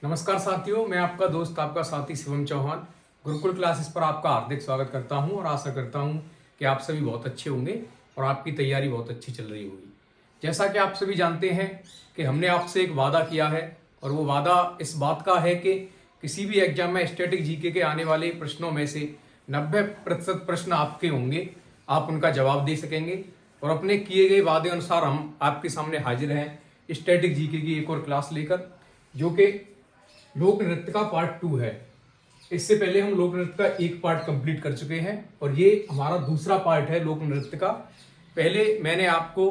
नमस्कार साथियों, मैं आपका दोस्त आपका साथी शिवम चौहान गुरुकुल क्लासेस पर आपका हार्दिक स्वागत करता हूं और आशा करता हूं कि आप सभी बहुत अच्छे होंगे और आपकी तैयारी बहुत अच्छी चल रही होगी। जैसा कि आप सभी जानते हैं कि हमने आपसे एक वादा किया है और वो वादा इस बात का है कि किसी भी एग्जाम में स्टैटिक जीके के आने वाले प्रश्नों में से 90% प्रश्न आपके होंगे, आप उनका जवाब दे सकेंगे और अपने किए गए वादे अनुसार हम आपके सामने हाजिर हैं स्टैटिक जीके की एक और क्लास लेकर, जो कि लोक नृत्य का पार्ट 2 है। इससे पहले हम लोक नृत्य का एक पार्ट कंप्लीट कर चुके हैं और ये हमारा दूसरा पार्ट है लोक नृत्य का। पहले मैंने आपको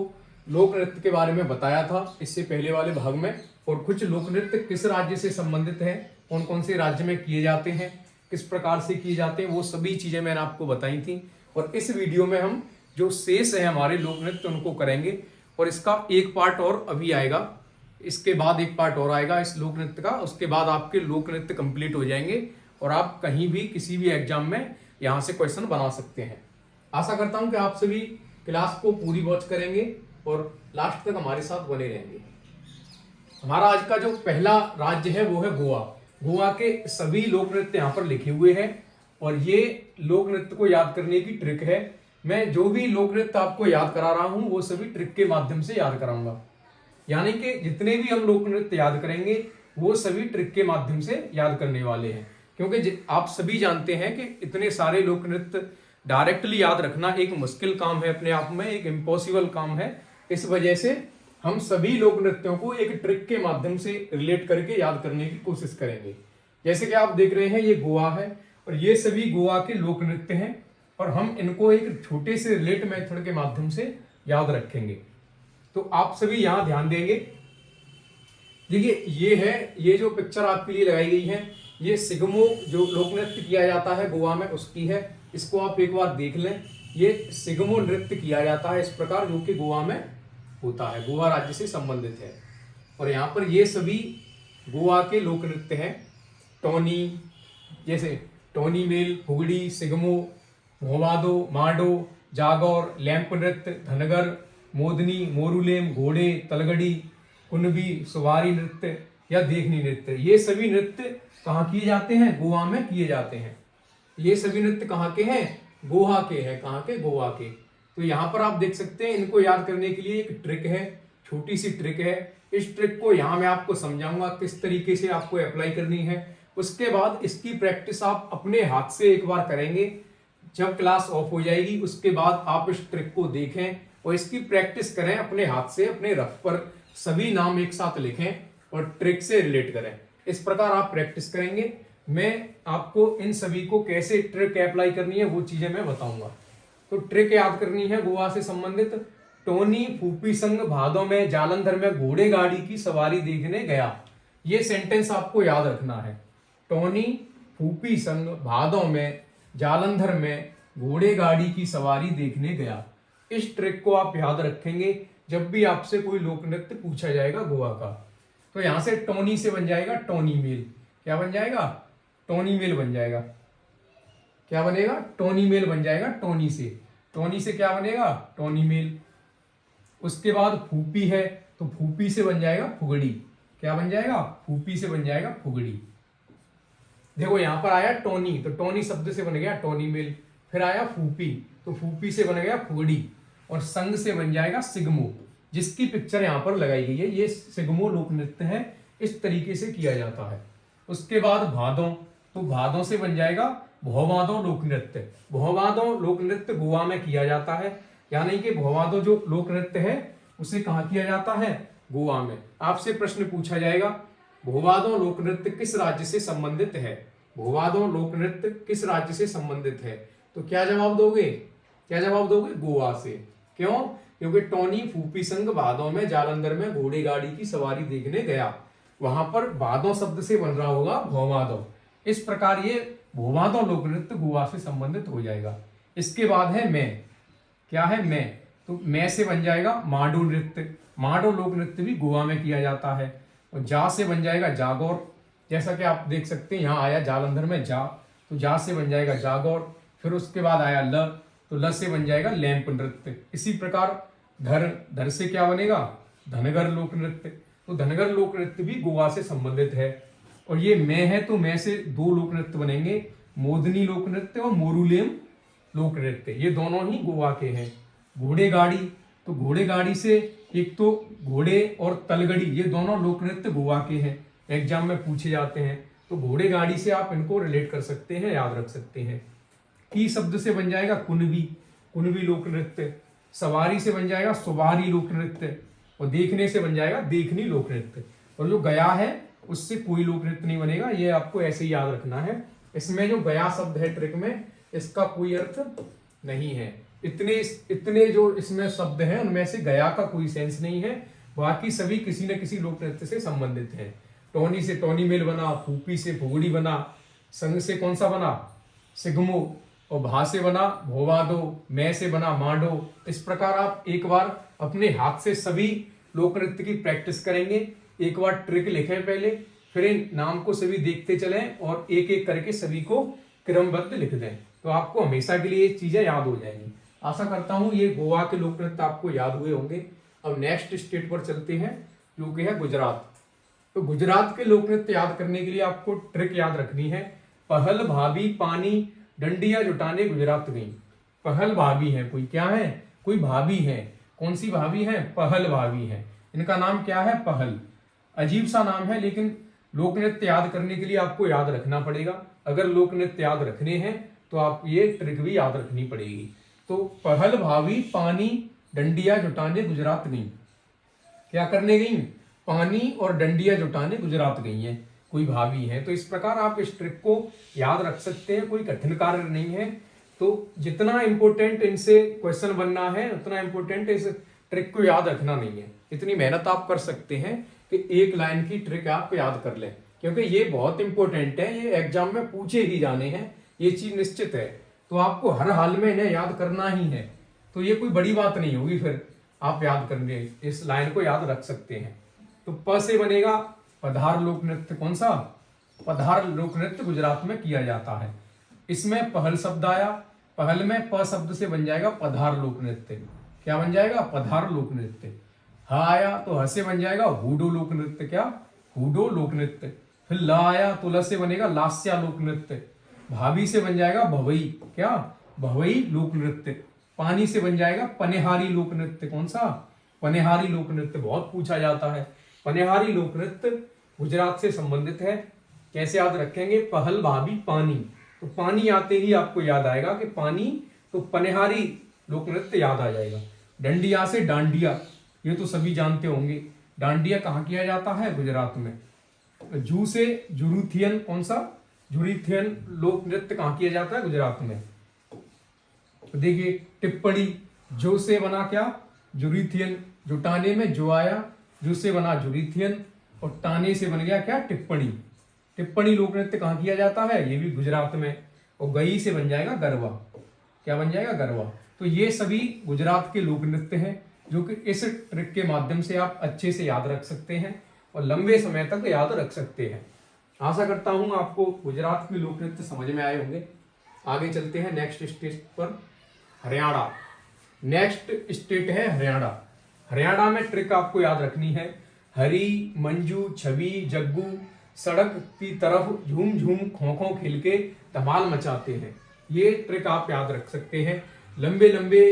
लोक नृत्य के बारे में बताया था इससे पहले वाले भाग में, और कुछ लोक नृत्य किस राज्य से संबंधित है, कौन कौन से राज्य में किए जाते हैं, किस प्रकार से किए जाते हैं, वो सभी चीजें मैंने आपको बताई थी। और इस वीडियो में हम जो शेष है हमारे लोक नृत्य उनको करेंगे और इसका एक पार्ट और अभी आएगा, इसके बाद एक पार्ट और आएगा इस लोक नृत्य का। उसके बाद आपके लोक नृत्य कंप्लीट हो जाएंगे और आप कहीं भी किसी भी एग्जाम में यहां से क्वेश्चन बना सकते हैं। आशा करता हूं कि आप सभी क्लास को पूरी वॉच करेंगे और लास्ट तक हमारे साथ बने रहेंगे। हमारा आज का जो पहला राज्य है वो है गोवा। गोवा के सभी लोक नृत्य यहाँ पर लिखे हुए हैं और ये लोक नृत्य को याद करने की ट्रिक है। मैं जो भी लोक नृत्य आपको याद करा रहा हूं वो सभी ट्रिक के माध्यम से याद कराऊंगा, यानी कि जितने भी हम लोक नृत्य याद करेंगे वो सभी ट्रिक के माध्यम से याद करने वाले हैं, क्योंकि आप सभी जानते हैं कि इतने सारे लोक नृत्य डायरेक्टली याद रखना एक मुश्किल काम है, अपने आप में एक इम्पॉसिबल काम है। इस वजह से हम सभी लोक नृत्यों को एक ट्रिक के माध्यम से रिलेट करके याद करने की कोशिश करेंगे। जैसे कि आप देख रहे हैं ये गोवा है और ये सभी गोवा के लोक नृत्य हैं और हम इनको एक छोटे से रिलेट मेथड के माध्यम से याद रखेंगे। तो आप सभी यहां ध्यान देंगे। देखिए ये जो पिक्चर आपके लिए लगाई गई है ये सिगमो जो लोक नृत्य किया जाता है गोवा में उसकी है। इसको आप एक बार देख लें, ये सिगमो नृत्य किया जाता है इस प्रकार, जो कि गोवा में होता है, गोवा राज्य से संबंधित है। और यहाँ पर ये सभी गोवा के लोक नृत्य हैं। टोनी, जैसे टोनी मेल, फुगड़ी, सिगमो, मोहवादो, माडो, जागौर, लैंप नृत्य, धनगर, मोदनी, मोरुलेम, घोड़े, तलगड़ी, कुनबी, सुवारी नृत्य या देखनी नृत्य, ये सभी नृत्य कहाँ किए जाते हैं? गोवा में किए जाते हैं। ये सभी नृत्य कहाँ के हैं? गोवा के हैं। कहाँ के? गोवा के। तो यहाँ पर आप देख सकते हैं, इनको याद करने के लिए एक ट्रिक है, छोटी सी ट्रिक है। इस ट्रिक को यहाँ मैं आपको समझाऊंगा किस तरीके से आपको अप्लाई करनी है। उसके बाद इसकी प्रैक्टिस आप अपने हाथ से एक बार करेंगे। जब क्लास ऑफ हो जाएगी उसके बाद आप इस ट्रिक को देखें और इसकी प्रैक्टिस करें अपने हाथ से, अपने रफ पर सभी नाम एक साथ लिखें और ट्रिक से रिलेट करें। इस प्रकार आप प्रैक्टिस करेंगे। मैं आपको इन सभी को कैसे ट्रिक अप्लाई करनी है वो चीजें मैं बताऊंगा। तो ट्रिक याद करनी है गोवा से संबंधित। टोनी फूपी संग भादों में जालंधर में घोड़े गाड़ी की सवारी देखने गया। ये सेंटेंस आपको याद रखना है। टोनी फूपी संग भादों में जालंधर में घोड़े गाड़ी की सवारी देखने गया। इस ट्रिक को आप याद रखेंगे जब भी आपसे कोई लोक नृत्य पूछा जाएगा गोवा का। तो यहां से टोनी से बन जाएगा टोनी मेल। क्या बन जाएगा? टोनी मेल बन जाएगा। क्या बनेगा? टोनी मेल बन जाएगा। टोनी से, टोनी से क्या बनेगा? Tony male. उसके बाद फूपी है तो फूपी से बन जाएगा फुगड़ी। क्या बन जाएगा? फूपी से बन जाएगा फुगड़ी। देखो यहां पर आया टोनी तो टोनी शब्द से बन गया टोनी मेल। फिर आया फूपी तो फूपी से बन गया फुगड़ी और संग से बन जाएगा सिगमो, जिसकी पिक्चर यहां पर लगाई गई है। ये सिगमो लोक नृत्य है, इस तरीके से किया जाता है। उसके बाद भादों, तो भादों से बन जाएगा भौवादो लोक नृत्य। भौवादो लोक नृत्य गोवा में किया जाता है, यानी कि भौवादो जो लोक नृत्य है उसे कहाँ किया जाता है? गोवा में। आपसे प्रश्न पूछा जाएगा भौवादो लोक नृत्य किस राज्य से संबंधित है? भौवादो लोक नृत्य किस राज्य से संबंधित है? तो क्या जवाब दोगे? क्या जवाब दोगे? गोवा से। क्यों? क्योंकि टोनी फूपी संग भादों में जालंधर में घोड़े गाड़ी की सवारी देखने गया, वहां पर भादों शब्द से बन रहा होगा भौवादो। इस प्रकार ये भौवादो लोक नृत्य गोवा से संबंधित हो जाएगा। इसके बाद है मैं। क्या है? मैं, तो मैं से बन जाएगा माडो नृत्य। माडो लोक नृत्य भी गोवा में किया जाता है। और जा से बन जाएगा जागौर। जैसा कि आप देख सकते हैं यहाँ आया जालंधर में जा, तो जा से बन जाएगा जागौर। फिर उसके बाद आया ल, तो ल से बन जाएगा लैंप नृत्य। इसी प्रकार धर, धर से क्या बनेगा? धनगर लोक नृत्य। तो धनगर लोक नृत्य भी गोवा से संबंधित है। और ये मैं है तो मैं से दो लोक नृत्य बनेंगे, मोदनी लोक नृत्य और मोरुलेम लोक नृत्य, ये दोनों ही गोवा के हैं। घोड़े गाड़ी, तो घोड़े गाड़ी से एक तो घोड़े और तलगड़ी, ये दोनों लोक नृत्य गोवा के हैं, एग्जाम में पूछे जाते हैं। तो घोड़े गाड़ी से आप इनको रिलेट कर सकते हैं, याद रख सकते हैं। की शब्द से बन जाएगा कुनबी, कुनबी लोक नृत्य। सवारी से बन जाएगा सवारी लोक नृत्य, और देखने से बन जाएगा देखनी लोक नृत्य। और जो गया है उससे कोई लोक नृत्य नहीं बनेगा, ये आपको ऐसे ही याद रखना है। इसमें जो गया शब्द है ट्रिक में, इसका कोई अर्थ नहीं है। इतने जो इसमें शब्द हैं उनमें से गया का कोई सेंस नहीं है, बाकी सभी किसी न किसी लोक नृत्य से संबंधित है। टोनी से टोनी मेल बना, फूपी से फुगड़ी बना, संग से कौन सा बना, सिगमो, और भा से बना भोवादो, मैं से बना मांडो। इस प्रकार आप एक बार अपने हाथ से सभी लोक नृत्य की प्रैक्टिस करेंगे। एक बार ट्रिक लिखें पहले, फिर इन नाम को सभी देखते चलें और एक एक करके सभी को क्रमबद्ध लिख दें, तो आपको हमेशा के लिए ये चीजें याद हो जाएंगी। आशा करता हूं ये गोवा के लोक नृत्य आपको याद हुए होंगे। अब नेक्स्ट स्टेट पर चलते हैं, जो कि है गुजरात। तो गुजरात के लोक नृत्य याद करने के लिए आपको ट्रिक याद रखनी है। पहल भाभी पानी डंडिया जुटाने गुजरात गई। पहल भाभी है, कोई क्या है, कोई भाभी है। कौन सी भाभी है, पहल भाभी है। इनका नाम क्या है, पहल। अजीब सा नाम है, लेकिन लोक नृत्य याद करने के लिए आपको याद रखना पड़ेगा। अगर लोक नृत्य याद रखने हैं तो आप ये ट्रिक भी याद रखनी पड़ेगी। तो पहल भाभी पानी डंडिया जुटाने गुजरात गई। क्या करने गई, पानी और डंडिया जुटाने गुजरात गई हैं, कोई भाभी है। तो इस प्रकार आप इस ट्रिक को याद रख सकते हैं, कोई कठिन कार्य नहीं है। तो जितना इंपॉर्टेंट इनसे क्वेश्चन बनना है, उतना इंपॉर्टेंट इस ट्रिक को याद रखना नहीं है। इतनी मेहनत आप कर सकते हैं कि एक लाइन की ट्रिक आप याद कर लें, क्योंकि ये बहुत इंपॉर्टेंट है, ये एग्जाम में पूछे ही जाने हैं, ये चीज निश्चित है। तो आपको हर हाल में इन्हें याद करना ही है, तो ये कोई बड़ी बात नहीं होगी, फिर आप याद करने इस लाइन को याद रख सकते हैं। तो प से बनेगा पधार लोक नृत्य। कौन सा, पधार लोक नृत्य गुजरात में किया जाता है। इसमें पहल शब्द आया, पहल में प शब्द से बन जाएगा पधार लोक नृत्य। क्या बन जाएगा, पधार लोक नृत्य। ह आया तो ह से बन जाएगा हूडो लोक नृत्य। क्या, हूडो लोक नृत्य। फिर ल आया तो ल से बनेगा लास्या लोक नृत्य। भाभी से बन जाएगा भवई। क्या, भवई लोक नृत्य। पानी से बन जाएगा पनेहारी लोक नृत्य। कौन सा, पनेहारी लोक नृत्य, बहुत पूछा जाता है। पनेहारी लोक नृत्य गुजरात से संबंधित है। कैसे याद रखेंगे, पहल भाभी पानी, तो पानी आते ही आपको याद आएगा कि पानी, तो पनेहारी लोक नृत्य याद आ जाएगा। डंडिया से डांडिया, ये तो सभी जानते होंगे। डांडिया कहाँ किया जाता है, गुजरात में। जू से जुरुथियन, कौन सा, जुरुथियन लोक नृत्य कहाँ किया जाता है, गुजरात में। तो देखिए टिप्पणी, जो से बना क्या, जुरुथियन, जुटाने में जो आया, जो से बना जुरुथियन, और टाने से बन गया क्या, टिप्पणी। टिप्पणी लोक नृत्य कहाँ किया जाता है, ये भी गुजरात में। और गई से बन जाएगा गरबा। क्या बन जाएगा, गरबा। तो ये सभी गुजरात के लोक नृत्य हैं, जो कि इस ट्रिक के माध्यम से आप अच्छे से याद रख सकते हैं और लंबे समय तक याद रख सकते हैं। आशा करता हूं आपको गुजरात के लोक नृत्य समझ में आए होंगे। आगे चलते हैं नेक्स्ट स्टेट पर, हरियाणा। नेक्स्ट स्टेट है हरियाणा। हरियाणा में ट्रिक आपको याद रखनी है। हरी, मंजू, छवि, जग्गू सड़क की तरफ झूम झूम खो खो खेल के धमाल मचाते हैं। ये ट्रिक आप याद रख सकते हैं। लंबे लंबे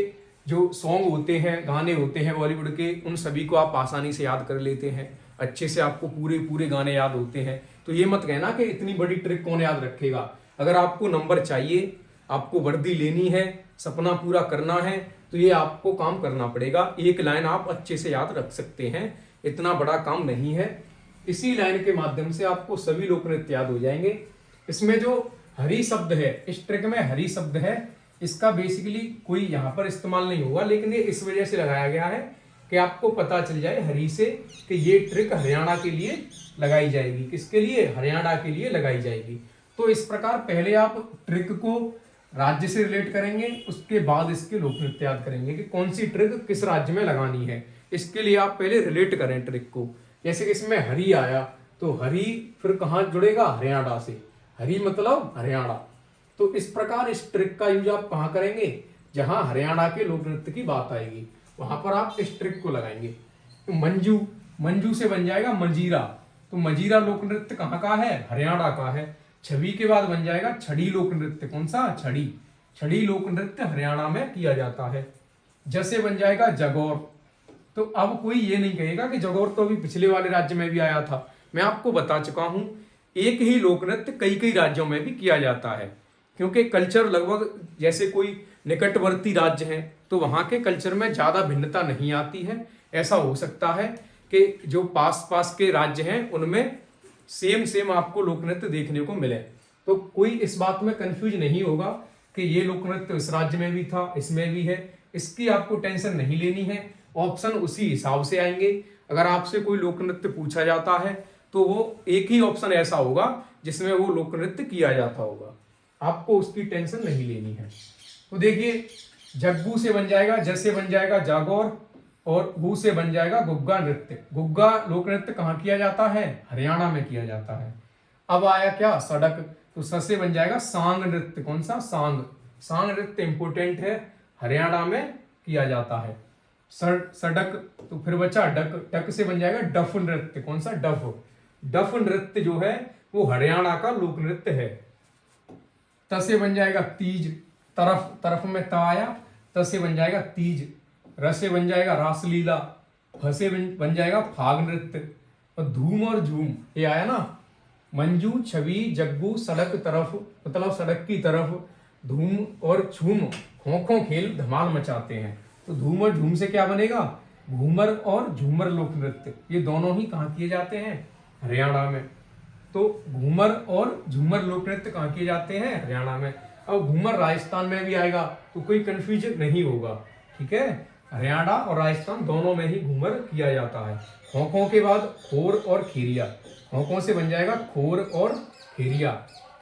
जो सॉन्ग होते हैं, गाने होते हैं बॉलीवुड के, उन सभी को आप आसानी से याद कर लेते हैं। अच्छे से आपको पूरे पूरे गाने याद होते हैं। तो ये मत कहना कि इतनी बड़ी ट्रिक कौन याद रखेगा। अगर आपको नंबर चाहिए, आपको वर्दी लेनी है, सपना पूरा करना है, तो ये आपको काम करना पड़ेगा। एक लाइन आप अच्छे से याद रख सकते हैं, इतना बड़ा काम नहीं है। इसी लाइन के माध्यम से आपको सभी लोक नृत्य याद हो जाएंगे। इसमें जो हरी शब्द है, इस ट्रिक में हरी शब्द है, इसका बेसिकली कोई यहाँ पर इस्तेमाल नहीं होगा, लेकिन ये इस वजह से लगाया गया है कि आपको पता चल जाए हरी से कि ये ट्रिक हरियाणा के लिए लगाई जाएगी। किसके लिए, हरियाणा के लिए लगाई जाएगी। तो इस प्रकार पहले आप ट्रिक को राज्य से रिलेट करेंगे, उसके बाद इसके लोक नृत्य याद करेंगे कि कौन सी ट्रिक किस राज्य में लगानी है। इसके लिए आप पहले रिलेट करें ट्रिक को। जैसे कि इसमें हरी आया, तो हरी फिर कहाँ जुड़ेगा, हरियाणा से। हरी मतलब हरियाणा। तो इस प्रकार इस ट्रिक का यूज आप कहाँ करेंगे, जहां हरियाणा के लोक नृत्य की बात आएगी, वहां पर आप इस ट्रिक को लगाएंगे। तो मंजू, मंजू से बन जाएगा मंजीरा। तो मजीरा लोक नृत्य कहाँ का है? हरियाणा का है। छवि के बाद बन जाएगा छड़ी लोक नृत्य। कौन सा? छड़ी। छड़ी लोक नृत्य हरियाणा में किया जाता है। जैसे बन जाएगा जगौर। तो अब कोई ये नहीं कहेगा कि जगौर तो अभी पिछले वाले राज्य में भी आया था। मैं आपको बता चुका हूं, एक ही लोक नृत्य कई कई राज्यों में भी किया जाता है, क्योंकि कल्चर लगभग जैसे कोई निकटवर्ती राज्य है तो वहां के कल्चर में ज्यादा भिन्नता नहीं आती है। ऐसा हो सकता है कि जो पास पास के राज्य हैं उनमें सेम सेम आपको लोक नृत्य देखने को मिले, तो कोई इस बात में कंफ्यूज नहीं होगा कि ये लोक नृत्य इस राज्य में भी था, इसमें भी है। इसकी आपको टेंशन नहीं लेनी है, ऑप्शन उसी हिसाब से आएंगे। अगर आपसे कोई लोक नृत्य पूछा जाता है तो वो एक ही ऑप्शन ऐसा होगा जिसमें वो लोक नृत्य किया जाता होगा, आपको उसकी टेंशन नहीं लेनी है। तो देखिए, जग्गू से बन जाएगा, जैसे बन जाएगा जागौर, और गु से बन जाएगा गुग्गा नृत्य। गुग्गा लोक नृत्य कहाँ किया जाता है? हरियाणा में किया जाता है। अब आया क्या? सड़क। तो स से बन जाएगा सांग नृत्य। कौन सा? सांग। सांग नृत्य इंपोर्टेंट है, हरियाणा में किया जाता है। सड़क। तो फिर बचा डक। डक से बन जाएगा डफ नृत्य। कौन सा? डफ। डफ नृत्य जो है वो हरियाणा का लोक नृत्य है। त से बन जाएगा तीज। तरफ। तरफ में त आया, त से बन जाएगा तीज। र से बन जाएगा रासलीला। फ से बन जाएगा फाग नृत्य। और धूम और झूम ये आया ना, मंजू, छवि, जग्गू, सड़क तरफ, मतलब सड़क की तरफ, धूम और झूम खो खो खेल धमाल मचाते हैं। तो धूम और झूम से क्या बनेगा? घूमर और झूमर लोक नृत्य। ये दोनों ही कहाँ किए जाते हैं? हरियाणा में। तो घूमर और झूमर लोक नृत्य कहाँ किए जाते हैं? हरियाणा में। अब घूमर राजस्थान में भी आएगा तो कोई कंफ्यूजन नहीं होगा, ठीक है। हरियाणा और राजस्थान दोनों में ही घूमर किया जाता है। खोखो के बाद खोर और खेरिया। खोखो से बन जाएगा खोर और खेरिया।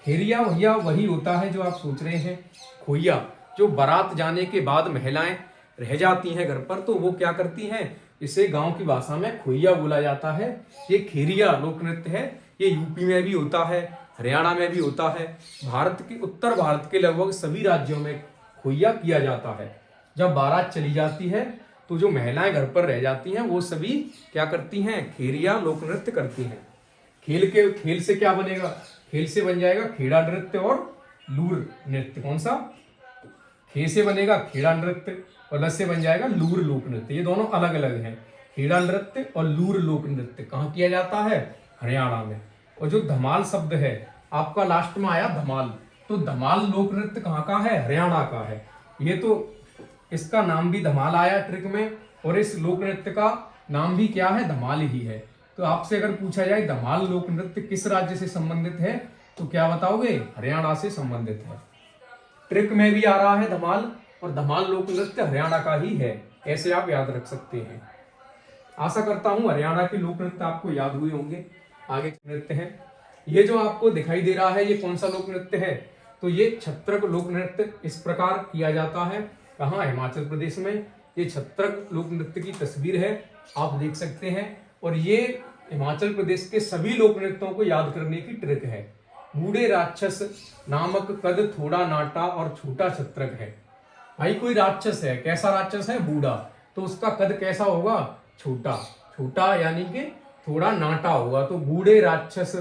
खेरिया भैया वही होता है जो आप सोच रहे हैं, खोइया। जो बारात जाने के बाद महिलाएं रह जाती हैं घर पर, तो वो क्या करती हैं, इसे गांव की भाषा में खोइया बोला जाता है। ये खेरिया लोक नृत्य है, ये यूपी में भी होता है, हरियाणा में भी होता है। भारत के उत्तर भारत के लगभग सभी राज्यों में खोइया किया जाता है। जब बारात चली जाती है तो जो महिलाएं घर पर रह जाती हैं वो सभी क्या करती हैं? खेरिया लोक नृत्य करती हैं। खेल से क्या बनेगा? खेल से बन जाएगा खेड़ा नृत्य और लूर नृत्य। कौन सा? खे से बनेगा खेड़ा नृत्य और ल से बन जाएगा लूर लोक नृत्य। ये दोनों अलग अलग हैं। खेड़ा नृत्य और लूर लोक नृत्य कहाँ किया जाता है? हरियाणा में। और जो धमाल शब्द है आपका लास्ट में आया धमाल, तो धमाल लोक नृत्य कहाँ का है? हरियाणा का है। ये तो इसका नाम भी धमाल आया ट्रिक में, और इस लोक नृत्य का नाम भी क्या है? धमाल ही है। तो आपसे अगर पूछा जाए धमाल लोक नृत्य किस राज्य से संबंधित है, तो क्या बताओगे? हरियाणा से संबंधित है। ट्रिक में भी आ रहा है धमाल, और धमाल लोक नृत्य हरियाणा का ही है, ऐसे आप याद रख सकते हैं। आशा करता हूं हरियाणा के लोक नृत्य आपको याद हुए होंगे। आगे नृत्य है, ये जो आपको दिखाई दे रहा है ये कौन सा लोक नृत्य है? तो ये छत्रक लोक नृत्य इस प्रकार किया जाता है। कहाँ? हिमाचल प्रदेश में। ये छत्रक लोक नृत्य की तस्वीर है, आप देख सकते हैं। और ये हिमाचल प्रदेश के सभी लोक नृत्यों को याद करने की ट्रिक है। बूढ़े राक्षस नामक कद थोड़ा नाटा और छोटा छत्रक है। भाई कोई राक्षस है, कैसा राक्षस है? बूढ़ा, तो उसका कद कैसा होगा? छोटा। छोटा यानी कि थोड़ा नाटा होगा। तो बूढ़े राक्षस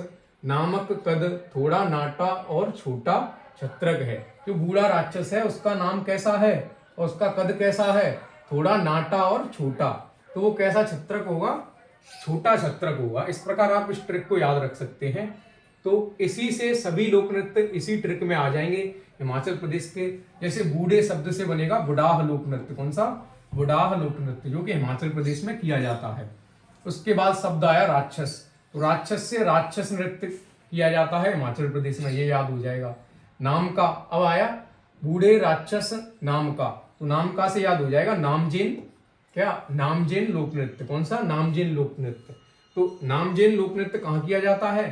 नामक कद थोड़ा नाटा और छोटा छत्रक है। जो बूढ़ा राक्षस है उसका नाम कैसा है और उसका कद कैसा है? थोड़ा नाटा और छोटा। तो वो कैसा छत्रक होगा? छोटा छत्रक होगा। इस प्रकार आप इस ट्रिक को याद रख सकते हैं। तो इसी से सभी लोक नृत्य इसी ट्रिक में आ जाएंगे हिमाचल प्रदेश के। जैसे बूढ़े शब्द से बनेगा बुढ़ाह लोक नृत्य। कौन सा? बुढ़ाह लोक नृत्य, जो कि हिमाचल प्रदेश में किया जाता है। उसके बाद शब्द आया राक्षस, तो राक्षस से राक्षस नृत्य किया जाता है हिमाचल प्रदेश में, ये याद हो जाएगा। नाम का, अब आया बूढ़े राक्षस नाम का, तो नाम का से याद हो जाएगा नामजेन। क्या? नामजेन लोक नृत्य। कौन सा? नामजेन लोक नृत्य। तो नामजेन लोक नृत्य कहाँ किया जाता है?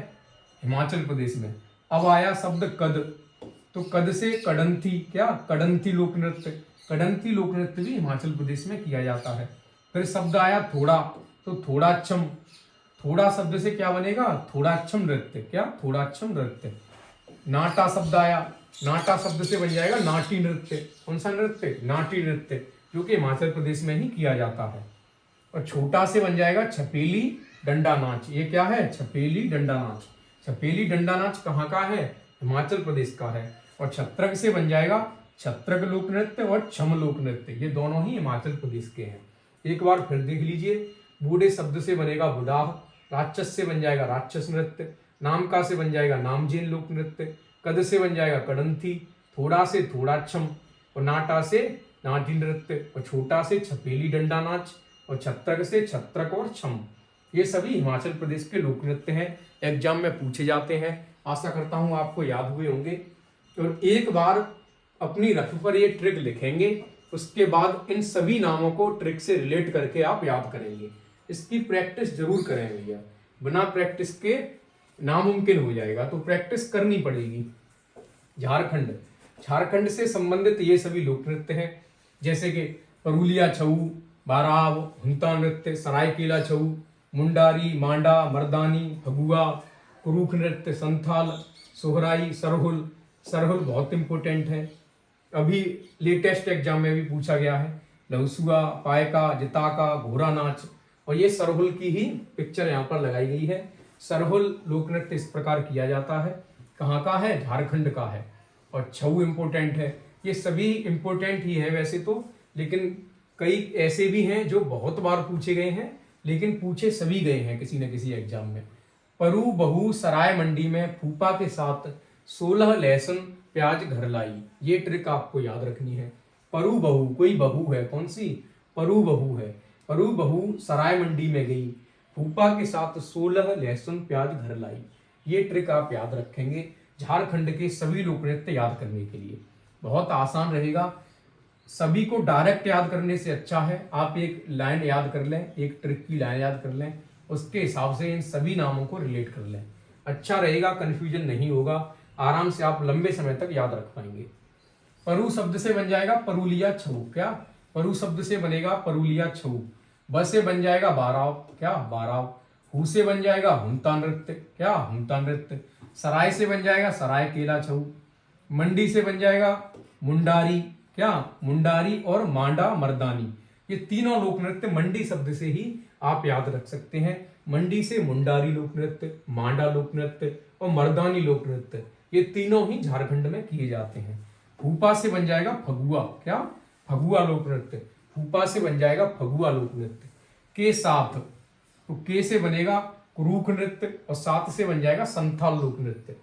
हिमाचल प्रदेश में। अब आया शब्द कद, तो कद से कड़ंथी। क्या? कड़ंथी लोक नृत्य। कड़ंथी लोक नृत्य भी हिमाचल प्रदेश में किया जाता है। फिर शब्द आया थोड़ा, तो थोड़ाक्षम। थोड़ा शब्द से क्या बनेगा? थोड़ाक्षम नृत्य। क्या? थोड़ाक्षम नृत्य। नाटा शब्द आया, नाटा शब्द से बन जाएगा नाटी नृत्य। कौन सा नृत्य? नाटी नृत्य, जो कि हिमाचल प्रदेश में ही किया जाता है। और छोटा से बन जाएगा छपेली डंडा नाच। ये क्या है? छपेली डंडा नाच। छपेली डंडा नाच कहाँ का है? हिमाचल प्रदेश का है। और छत्रक से बन जाएगा छत्रक लोक नृत्य और छम लोक नृत्य, ये दोनों ही हिमाचल प्रदेश के हैं। एक बार फिर देख लीजिए। बूढ़े शब्द से बनेगा बुढ़ाह, राक्षस से बन जाएगा राक्षस नृत्य, नामका से बन जाएगा नामजेन लोक नृत्य, कद से बन जाएगा कड़ंथी, थोड़ा से थोड़ाक्षम, और नाटा से नाटी नृत्य, और छोटा से छपेली डंडा नाच, और छत्रक से छत्रक और छम। ये सभी हिमाचल प्रदेश के लोक नृत्य हैं, एग्जाम में पूछे जाते हैं। आशा करता हूं आपको याद हुए होंगे। और एक बार अपनी रफ पर ये ट्रिक लिखेंगे, उसके बाद इन सभी नामों को ट्रिक से रिलेट करके आप याद करेंगे। इसकी प्रैक्टिस जरूर करें भैया, बिना प्रैक्टिस के नामुमकिन हो जाएगा, तो प्रैक्टिस करनी पड़ेगी। झारखंड, झारखंड से संबंधित ये सभी लोक नृत्य हैं, जैसे कि परुलिया छऊ, बाराव, हुंता नृत्य, सरायकेला छऊ, मुंडारी, मांडा, मर्दानी, फगुआ, कुरुख नृत्य, संथाल, सोहराई, सरहुल। सरहुल बहुत इंपॉर्टेंट है, अभी लेटेस्ट एग्जाम में भी पूछा गया है। लहसुआ, पायका, जिताका, घोड़ा नाच, और ये सरहुल की ही पिक्चर यहाँ पर लगाई गई है। सरहुल लोक नृत्य इस प्रकार किया जाता है। कहाँ का है? झारखंड का है। और छऊ इंपॉर्टेंट है। ये सभी इंपॉर्टेंट ही है वैसे तो, लेकिन कई ऐसे भी हैं जो बहुत बार पूछे गए हैं, लेकिन पूछे सभी गए हैं किसी न किसी एग्जाम में। परू बहू सराय मंडी में फूफा के साथ 16 लहसुन प्याज घर लाई। ये ट्रिक आपको याद रखनी है। परू बहू, कोई बहू है, कौन सी? परू बहू है। परू बहू सराय मंडी में गई, फूफा के साथ 16 लहसुन प्याज घर लाई। ये ट्रिक आप याद रखेंगे झारखंड के सभी लोक नृत्य याद करने के लिए। बहुत आसान रहेगा, सभी को डायरेक्ट याद करने से अच्छा है आप एक लाइन याद कर लें, एक ट्रिक की लाइन याद कर लें, उसके हिसाब से इन सभी नामों को रिलेट कर लें। अच्छा रहेगा, कंफ्यूजन नहीं होगा, आराम से आप लंबे समय तक याद रख पाएंगे। परू शब्द से बन जाएगा परुलिया छऊ। क्या? परू शब्द से बनेगा परुलिया छऊ। ब से बन जाएगा बाराव। क्या? बाराव। हु से बन जाएगा हुंता नृत्य। क्या? हुंता नृत्य। सराय से बन जाएगा सराय केला छऊ। मंडी से बन जाएगा मुंडारी। क्या? मुंडारी। और मांडा, मर्दानी। ये तीनों लोक नृत्य मंडी शब्द से ही आप याद रख सकते हैं। मंडी से मुंडारी लोक नृत्य, मांडा लोक नृत्य और मर्दानी लोक नृत्य, ये तीनों ही झारखंड में किए जाते हैं। फूफा से बन जाएगा फगुआ। क्या? फगुआ लोक नृत्य। फूफा से बन जाएगा फगुआ लोक नृत्य। के साथ, तो के से बनेगा कुरूख नृत्य और साथ से बन जाएगा संथाल लोक नृत्य।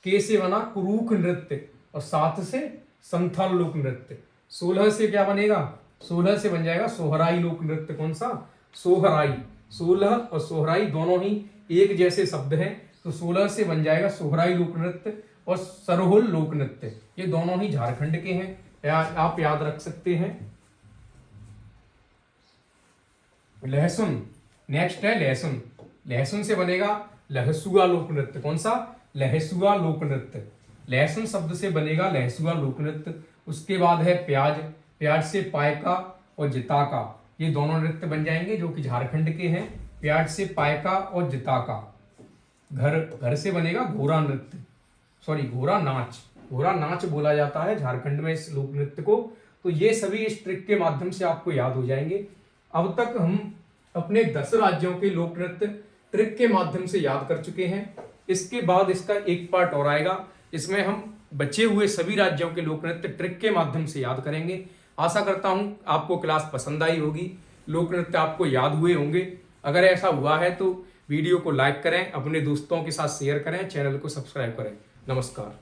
के से बना कुरूख नृत्य और साथ से संथाल लोक नृत्य। 16 से क्या बनेगा? 16 से बन जाएगा सोहराई लोक नृत्य। कौन सा? सोहराई। 16 और सोहराई दोनों ही एक जैसे शब्द हैं, तो 16 से बन जाएगा सोहराई लोक नृत्य और सरहुल लोक नृत्य। ये दोनों ही झारखंड के हैं, आप याद रख सकते हैं। लहसुन, नेक्स्ट है लहसुन। लहसुन से बनेगा लहसुआ लोक नृत्य। कौन सा? लहसुआ लोक नृत्य। लहसुन शब्द से बनेगा लहसुआ लोक नृत्य। उसके बाद है प्याज। प्याज से पायका और जिताका, ये दोनों नृत्य बन जाएंगे जो कि झारखंड के हैं। प्याज से पायका और जिताका। घर, घर से बनेगा घोड़ा नृत्य, सॉरी घोड़ा नाच। घोड़ा नाच बोला जाता है झारखंड में इस लोक नृत्य को। तो ये सभी इस ट्रिक के माध्यम से आपको याद हो जाएंगे। अब तक हम अपने 10 राज्यों के लोक नृत्य ट्रिक के माध्यम से याद कर चुके हैं। इसके बाद इसका एक पार्ट और आएगा, इसमें हम बचे हुए सभी राज्यों के लोक नृत्य ट्रिक के माध्यम से याद करेंगे। आशा करता हूं आपको क्लास पसंद आई होगी, लोक नृत्य आपको याद हुए होंगे। अगर ऐसा हुआ है तो वीडियो को लाइक करें, अपने दोस्तों के साथ शेयर करें, चैनल को सब्सक्राइब करें। नमस्कार।